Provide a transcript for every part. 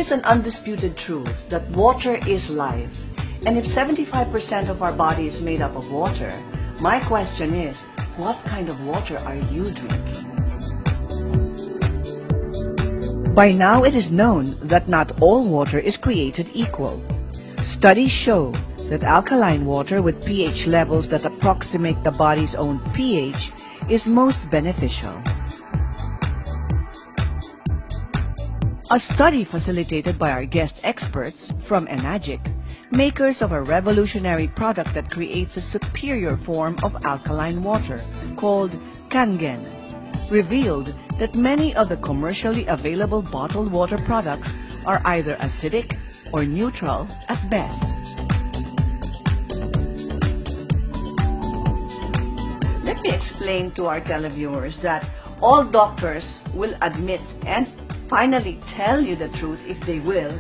is an undisputed truth that water is life. And if 75% of our body is made up of water, my question is, what kind of water are you drinking? By now it is known that not all water is created equal. Studies show that alkaline water with pH levels that approximate the body's own pH is most beneficial. A study facilitated by our guest experts from Enagic, makers of a revolutionary product that creates a superior form of alkaline water called Kangen, revealed that many of the commercially available bottled water products are either acidic or neutral at best. Let me explain to our televiewers that all doctors will admit and finally tell you the truth, if they will,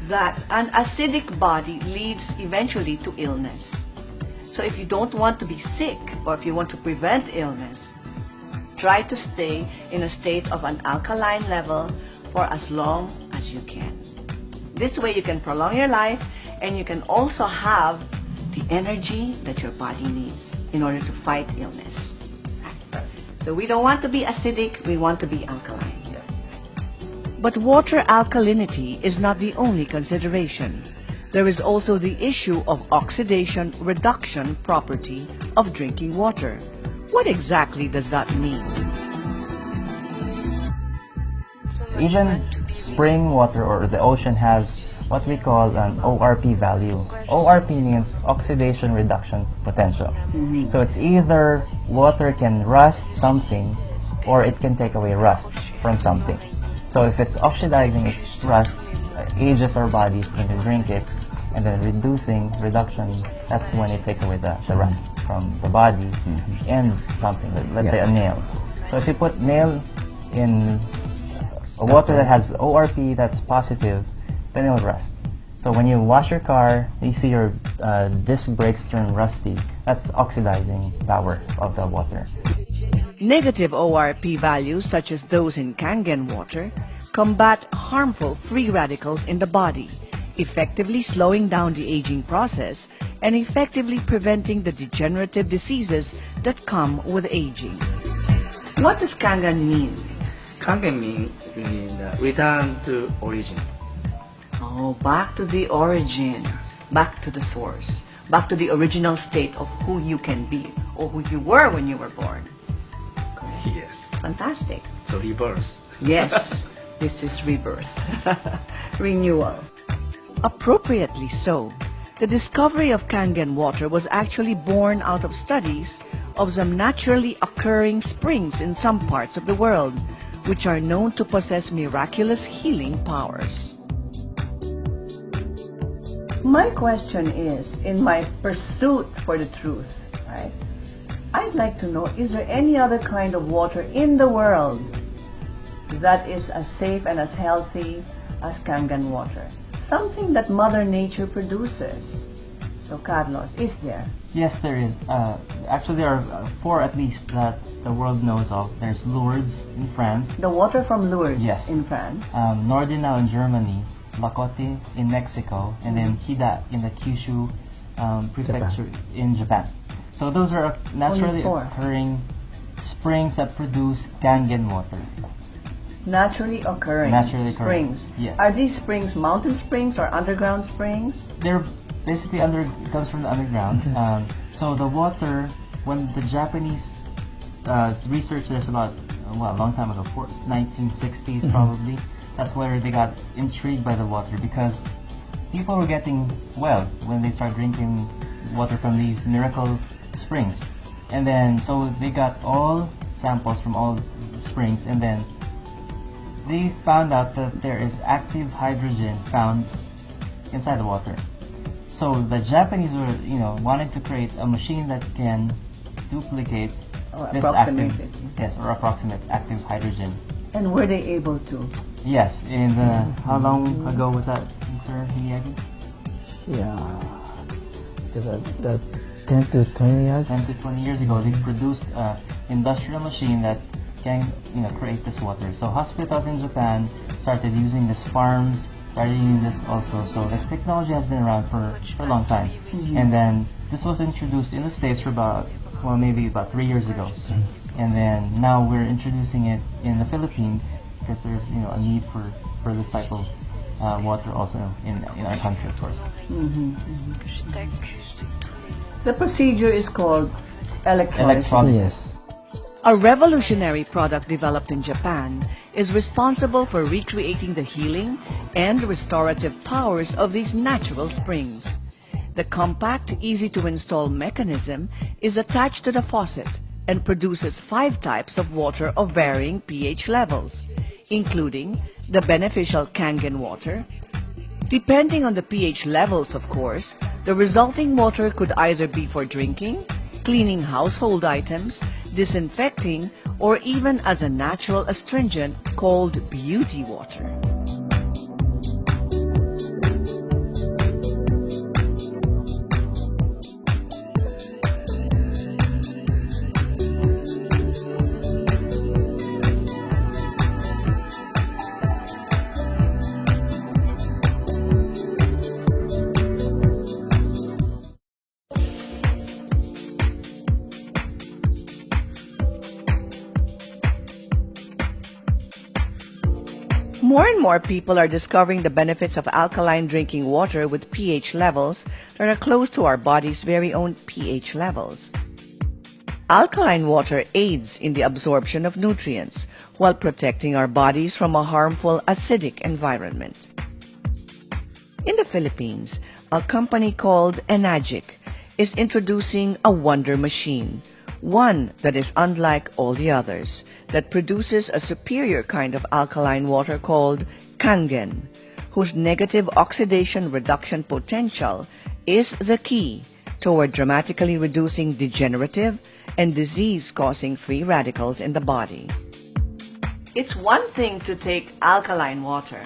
that an acidic body leads eventually to illness. So if you don't want to be sick, or if you want to prevent illness, try to stay in a state of an alkaline level for as long as you can. This way you can prolong your life, and you can also have the energy that your body needs in order to fight illness. So we don't want to be acidic, we want to be alkaline. Yes. But water alkalinity is not the only consideration. There is also the issue of oxidation reduction property of drinking water. What exactly does that mean? Even spring water or the ocean has what we call an ORP value. ORP means oxidation reduction potential. So it's either water can rust something or it can take away rust from something. So if it's oxidizing, it rusts, ages our bodies when we drink it, and then reduction, that's when it takes away the rust from the body and something, let's say a nail. So if you put nail in a water that has ORP that's positive, then it'll rust. So when you wash your car, you see your disc brakes turn rusty. That's oxidizing power of the water. Negative ORP values, such as those in Kangen water, combat harmful free radicals in the body, effectively slowing down the aging process and effectively preventing the degenerative diseases that come with aging. What does Kangen mean? Kangen means return to origin. Oh, back to the origin, back to the source, back to the original state of who you can be or who you were when you were born. Yes. Fantastic. So rebirth. Yes, this is rebirth, renewal. Appropriately so, the discovery of Kangen water was actually born out of studies of some naturally occurring springs in some parts of the world, which are known to possess miraculous healing powers. My question is, in my pursuit for the truth, right? I'd like to know, is there any other kind of water in the world that is as safe and as healthy as Kangen water? Something that Mother Nature produces. So Carlos, is there? Yes, there is. Actually, there are 4 at least that the world knows of. There's Lourdes in France. The water from Lourdes, yes, in France. Nordenau in Germany, Lakote in Mexico, and then Hida in the Kyushu prefecture in Japan. So those are naturally occurring springs that produce Kangen water. Naturally occurring springs. Yes. Are these springs mountain springs or underground springs? They're basically it comes from the underground. So the water, when the Japanese researched this about a long time ago, 1960s probably, that's where they got intrigued by the water, because people were getting well when they started drinking water from these miracle springs. And then so they got all samples from all springs, and then they found out that there is active hydrogen found inside the water. So the Japanese were, wanted to create a machine that can duplicate this approximate active hydrogen. And were they able to? Yes. In how long ago was that, Mr. Miyagi? Yeah, that 10 to 20 years. 10 to 20 years ago, they produced an industrial machine that can create this water. So hospitals in Japan started using these farms started using this also. So the technology has been around for a long time. And then this was introduced in the States for about, well, maybe about 3 years ago. And then now we're introducing it in the Philippines because there's, you know, a need for this type of water also in our country, of course. The procedure is called electrolysis. Yes. A revolutionary product developed in Japan is responsible for recreating the healing and restorative powers of these natural springs. The compact, easy-to-install mechanism is attached to the faucet and produces 5 types of water of varying pH levels, including the beneficial Kangen water. Depending on the pH levels, of course, the resulting water could either be for drinking, cleaning household items, disinfecting, or even as a natural astringent called beauty water. More and more people are discovering the benefits of alkaline drinking water with pH levels that are close to our body's very own pH levels. Alkaline water aids in the absorption of nutrients while protecting our bodies from a harmful acidic environment. In the Philippines, a company called Enagic is introducing a wonder machine, one that is unlike all the others, that produces a superior kind of alkaline water called Kangen, whose negative oxidation reduction potential is the key toward dramatically reducing degenerative and disease-causing free radicals in the body. It's one thing to take alkaline water,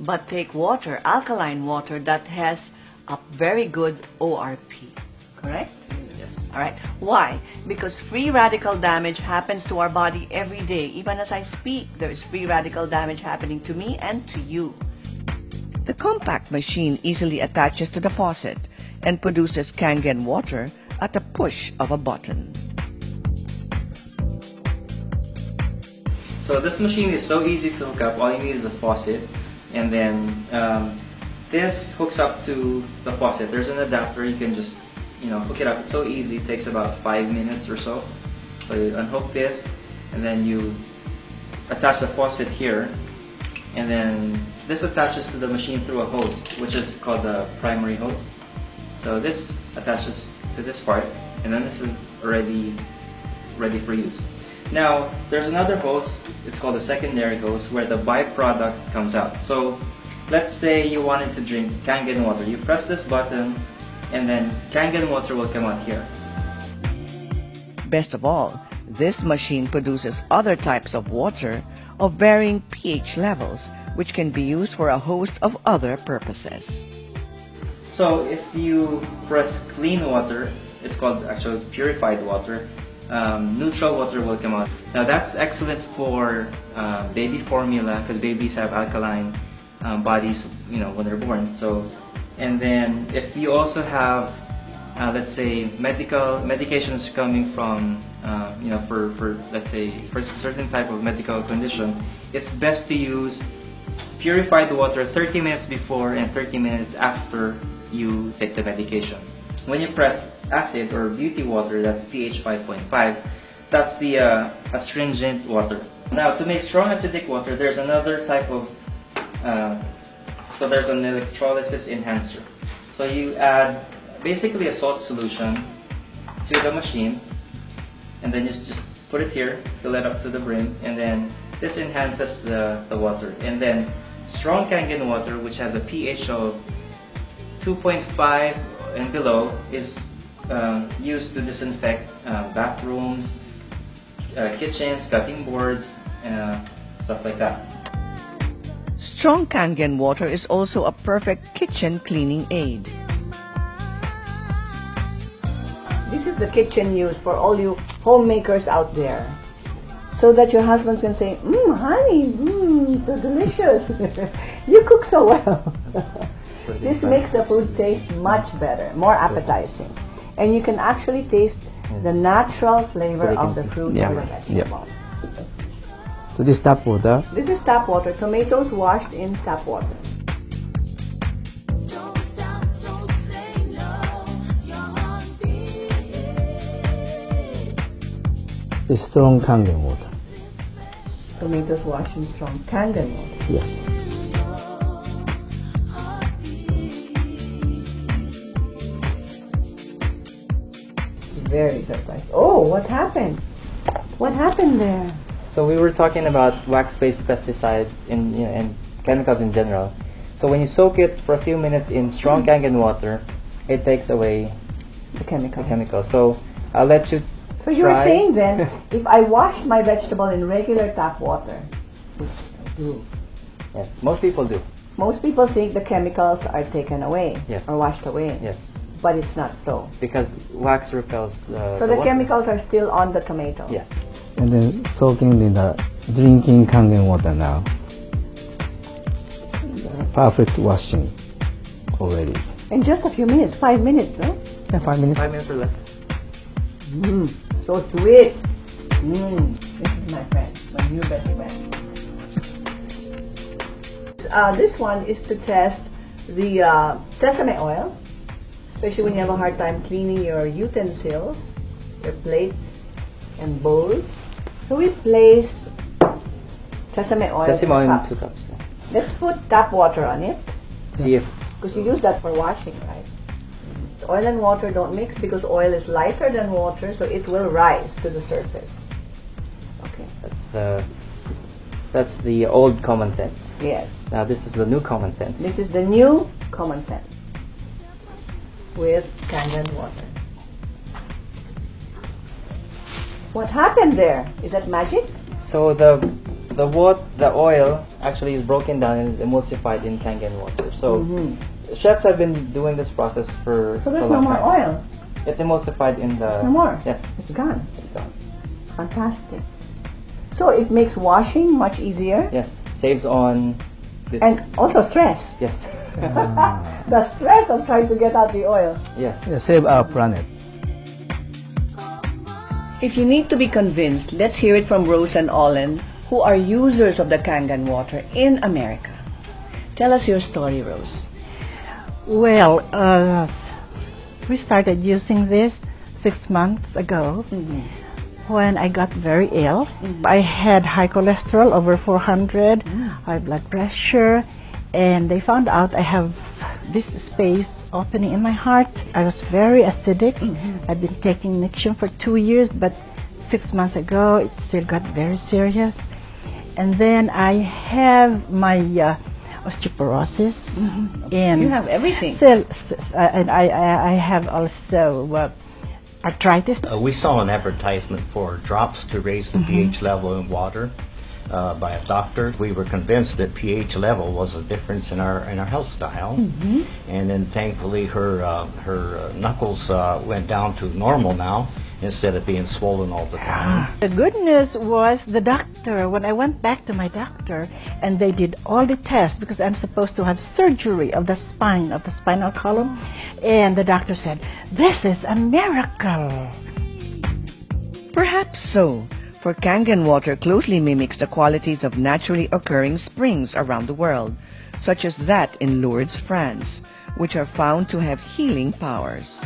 but take water, alkaline water that has a very good ORP, correct? Yes. All right. Why? Because free radical damage happens to our body every day. Even as I speak, there is free radical damage happening to me and to you. The compact machine easily attaches to the faucet and produces Kangen water at the push of a button. So this machine is so easy to hook up. All you need is a faucet, and then this hooks up to the faucet. There's an adapter. You can just hook it up. It's so easy. It takes about 5 minutes or so. So you unhook this, and then you attach the faucet here, and then this attaches to the machine through a hose, which is called the primary hose. So this attaches to this part, and then this is already ready for use. Now, there's another hose. It's called a secondary hose, where the byproduct comes out. So let's say you wanted to drink Kangen water. You press this button, and then Kangen water will come out here. Best of all, this machine produces other types of water of varying pH levels, which can be used for a host of other purposes. So if you press clean water, it's called actually purified water, neutral water will come out. Now that's excellent for baby formula, because babies have alkaline bodies, when they're born. So, and then if you also have, let's say, medications coming from, for let's say for a certain type of medical condition, it's best to use purified water 30 minutes before and 30 minutes after you take the medication. When you press acid or beauty water, that's pH 5.5, that's the astringent water. Now, to make strong acidic water, there's another type of, so there's an electrolysis enhancer. So you add basically a salt solution to the machine, and then you just put it here, fill it up to the brim, and then this enhances the water. And then strong Kangen water, which has a pH of 2.5 and below, is used to disinfect bathrooms, kitchens, cutting boards, stuff like that. Strong Kangen water is also a perfect kitchen cleaning aid. This is the kitchen use for all you homemakers out there, so that your husband can say, honey, so delicious. You cook so well. This makes the food taste much better, more appetizing. And you can actually taste the natural flavor of the fruit or the vegetable. So this tap water. This is tap water, tomatoes washed in tap water. Is strong Kangen water. Tomatoes washed in strong Kangen water. Yes. Very surprised. Oh, what happened? What happened there? So we were talking about wax-based pesticides and chemicals in general. So when you soak it for a few minutes in strong Kangen water, it takes away The chemical. the chemicals. So I'll let you So you were try. saying then, if I wash my vegetable in regular tap water, which I do, Yes, most people do. most people think the chemicals are taken away Yes. or washed away. Yes, But it's not so. because wax repels So the water. chemicals are still on the tomato. Yes. And then soaking in the drinking Kangen water now. Perfect washing already. In just a few minutes, 5 minutes, no? Yeah, 5 minutes. 5 minutes or less. So sweet. This is my friend, my new best friend. This one is to test the sesame oil, especially when you have a hard time cleaning your utensils, your plates and bowls. So we placed sesame oil Sesame oil in cups. 2 cups. Yeah. Let's put tap water on it, See if because you use that for washing, right? Oil and water don't mix because oil is lighter than water, so it will rise to the surface. Okay. that's the old common sense. Yes. Now this is the new common sense. This is the new common sense with Kangen water. What happened there? Is that magic? So the oil actually is broken down and is emulsified in Kangen water. So chefs have been doing this process for So a there's no long more time. oil. It's emulsified in the. There's no more. Yes, It's gone. it's gone. Fantastic. So it makes washing much easier Yes, saves on. and also stress. Yes, The stress of trying to get out the oil. yes. Yeah, save our planet. If you need to be convinced, let's hear it from Rose and Olin, who are users of the Kangen water in America. Tell us your story, Rose. Well, we started using this 6 months ago when I got very ill. I had high cholesterol, over 400, high blood pressure, and they found out I have this space opening in my heart. I was very acidic. I've been taking Nexium for 2 years, but 6 months ago it still got very serious. And then I have my osteoporosis, and You have everything. and I have also arthritis. We saw an advertisement for drops to raise the pH level in water by a doctor. We were convinced that pH level was a difference in our health style, and then thankfully her knuckles went down to normal now instead of being swollen all the time. The good news was the doctor, when I went back to my doctor and they did all the tests, because I'm supposed to have surgery of the spine, of the spinal column, and the doctor said, "This is a miracle." Perhaps so, for Kangen water closely mimics the qualities of naturally occurring springs around the world, such as that in Lourdes, France, which are found to have healing powers.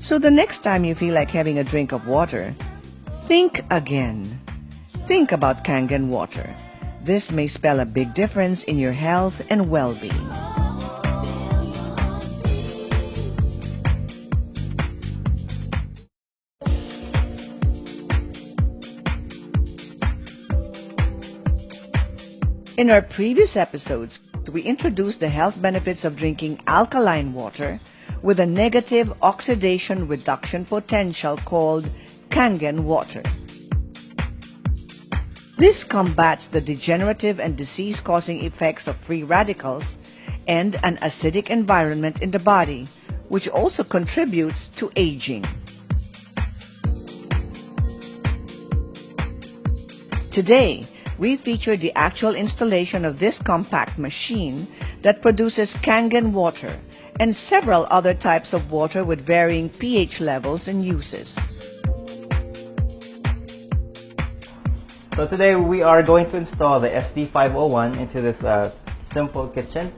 So the next time you feel like having a drink of water, think again. Think about Kangen water. This may spell a big difference in your health and well-being. In our previous episodes, we introduced the health benefits of drinking alkaline water with a negative oxidation reduction potential called Kangen water. This combats the degenerative and disease-causing effects of free radicals and an acidic environment in the body, which also contributes to aging. Today, we featured the actual installation of this compact machine that produces Kangen water and several other types of water with varying pH levels and uses. So today we are going to install the SD501 into this simple kitchen.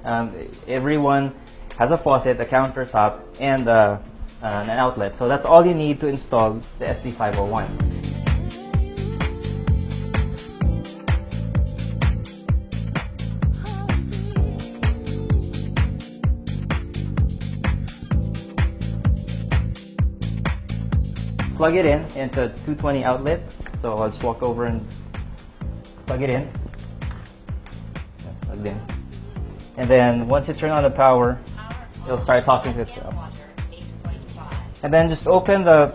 Everyone has a faucet, a countertop, and an outlet. So that's all you need to install the SD501. Plug it in into 220 outlet. So I'll just walk over and plug it in. Plugged in. And then once you turn on the power, it'll start talking to itself. And then just open the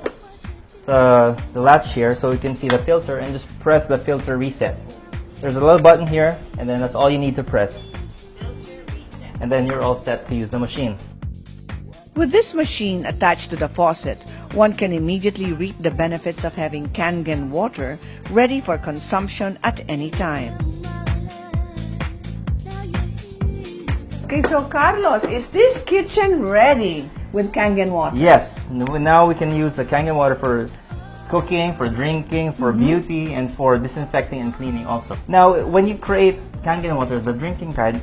latch here so you can see the filter and just press the filter reset. There's a little button here, and then that's all you need to press. And then you're all set to use the machine. With this machine attached to the faucet, one can immediately reap the benefits of having Kangen water ready for consumption at any time. Okay, so Carlos, is this kitchen ready with Kangen water? Yes, now we can use the Kangen water for cooking, for drinking, for beauty, and for disinfecting and cleaning also. Now, when you create Kangen water, the drinking kind,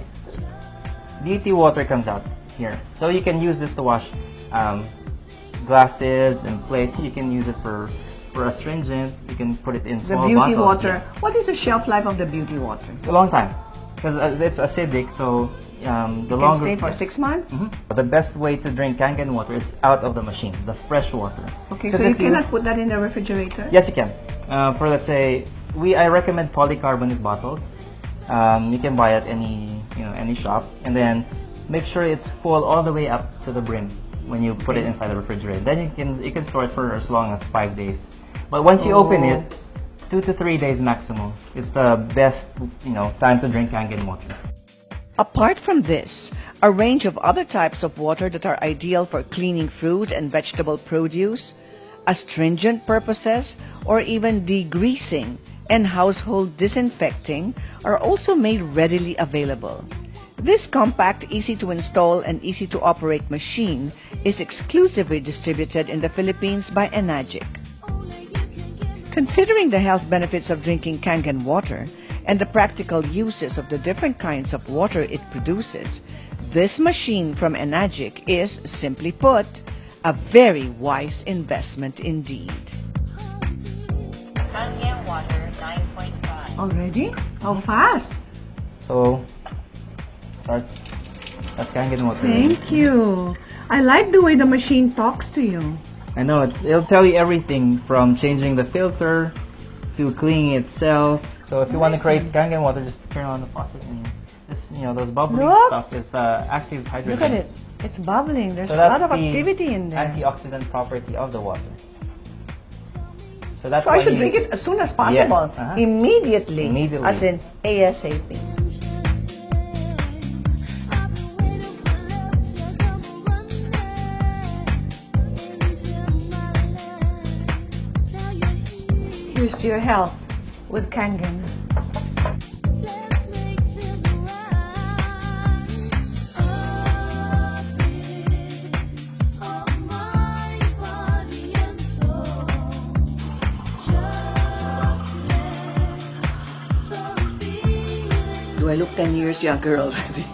beauty water comes out here. So you can use this to wash glasses and plates. You can use it for astringent. You can put it in small beauty bottles. water. Yes. What is the shelf life of the beauty water? A long time, because it's acidic. So the longer Can stay for 6 months. The best way to drink Kangen water is out of the machine, the fresh water. Okay, 'Cause so you if cannot put that in the refrigerator. Yes, you can. For let's say, I recommend polycarbonate bottles. You can buy at any shop, and then make sure it's full all the way up to the brim when you put it inside the refrigerator. Then you can store it for as long as 5 days. But once you open it, 2 to 3 days maximum is the best time to drink Kangen water. Apart from this, a range of other types of water that are ideal for cleaning fruit and vegetable produce, astringent purposes, or even degreasing and household disinfecting are also made readily available. This compact, easy-to-install and easy-to-operate machine is exclusively distributed in the Philippines by Enagic. Considering the health benefits of drinking Kangen water and the practical uses of the different kinds of water it produces, this machine from Enagic is, simply put, a very wise investment indeed. Kangen water 9.5. Already? How fast? So that's Kangen water. Thank you. I like the way the machine talks to you. I know, it'll tell you everything from changing the filter to cleaning itself. So if you want to create Kangen water, just turn on the faucet and this, those bubbly Look. stuff is the active hydrogen. Look at it. It's bubbling. There's So a lot that's of the activity in there. antioxidant property of the water. So that's So I why should you- drink it as soon as possible. Yes, Immediately. Immediately. As in ASAP. Here's to your health with Kangen. Do I look 10 years younger already?